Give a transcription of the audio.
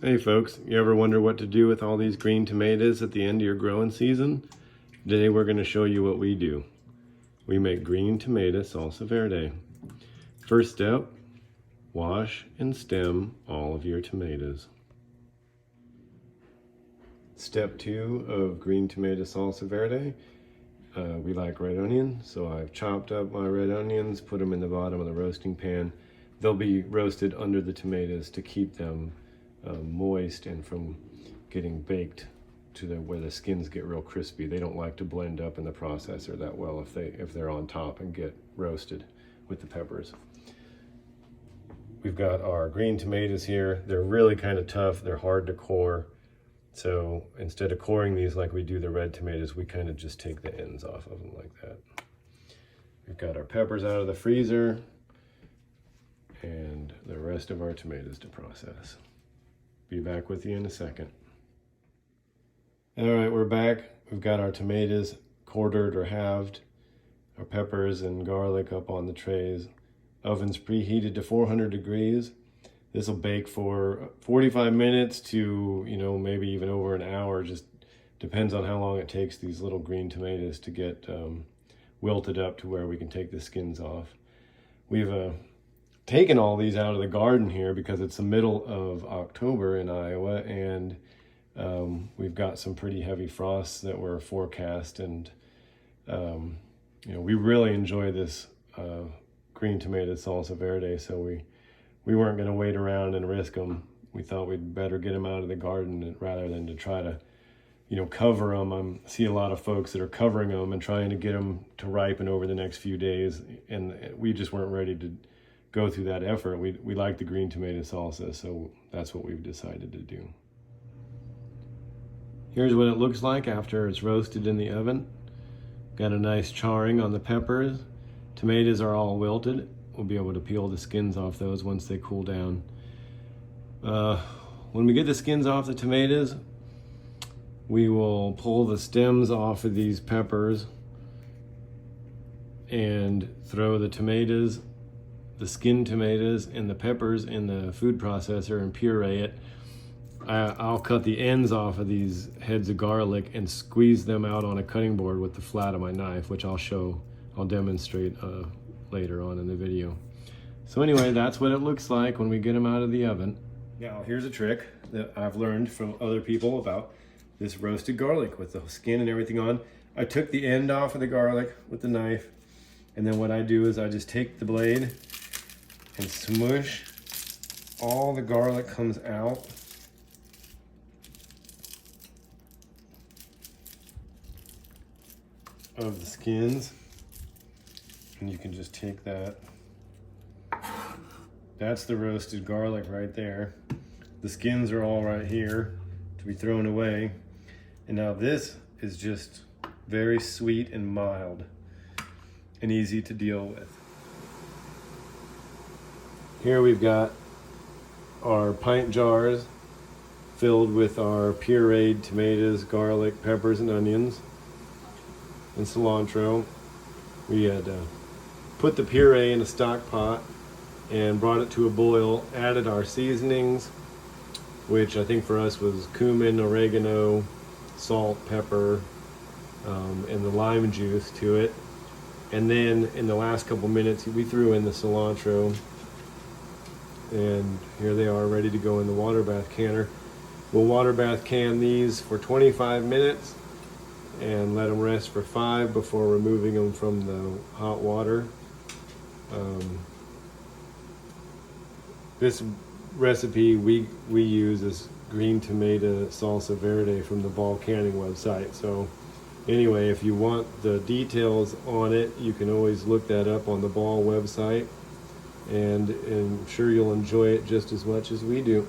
Hey folks, you ever wonder what to do with all these green tomatoes at the end of your growing season? Today we're going to show you what we do. We make green tomato salsa verde. First step, wash and stem all of your tomatoes. Step 2 of green tomato salsa verde. We like red onion, so I've chopped up my red onions, put them in the bottom of the roasting pan. They'll be roasted under the tomatoes to keep them moist and from getting baked to where the skins get real crispy. They don't like to blend up in the processor that well if they're on top and get roasted with the peppers. We've got our green tomatoes here. They're really kind of tough. They're hard to core. So instead of coring these like we do the red tomatoes, we kind of just take the ends off of them like that. We've got our peppers out of the freezer and the rest of our tomatoes to process. Be back with you in a second. All right, we're back. We've got our tomatoes quartered or halved, our peppers and garlic up on the trays. Oven's preheated to 400 degrees. This will bake for 45 minutes to, maybe even over an hour. Just depends on how long it takes these little green tomatoes to get wilted up to where we can take the skins off. We've taken all these out of the garden here because it's the middle of October in Iowa, and we've got some pretty heavy frosts that were forecast, and we really enjoy this green tomato salsa verde, so we weren't going to wait around and risk them. We thought we'd better get them out of the garden rather than to try to cover them. I see a lot of folks that are covering them and trying to get them to ripen over the next few days, and we just weren't ready to go through that effort. We like the green tomato salsa, so that's what we've decided to do. Here's what it looks like after it's roasted in the oven. Got a nice charring on the peppers. Tomatoes are all wilted. We'll be able to peel the skins off those once they cool down. When we get the skins off the tomatoes, we will pull the stems off of these peppers and throw the tomatoes, the skinned tomatoes and the peppers in the food processor and puree it. I'll cut the ends off of these heads of garlic and squeeze them out on a cutting board with the flat of my knife, which I'll demonstrate later on in the video. So anyway, that's what it looks like when we get them out of the oven. Now here's a trick that I've learned from other people about this roasted garlic with the skin and everything on. I took the end off of the garlic with the knife, and then what I do is I just take the blade and smush. All the garlic comes out. Of the skins, and you can just take that. That's the roasted garlic right there. The skins are all right here to be thrown away. And now this is just very sweet and mild and easy to deal with. Here we've got our pint jars filled with our pureed tomatoes, garlic, peppers, and onions, and cilantro. We had put the puree in a stock pot and brought it to a boil, added our seasonings, which I think for us was cumin, oregano, salt, pepper, and the lime juice to it. And then in the last couple minutes, we threw in the cilantro, and here they are ready to go in the water bath canner. We'll water bath can these for 25 minutes and let them rest for 5 before removing them from the hot water. This recipe we use is green tomato salsa verde from the Ball Canning website. So anyway, if you want the details on it, you can always look that up on the Ball website, and I'm sure you'll enjoy it just as much as we do.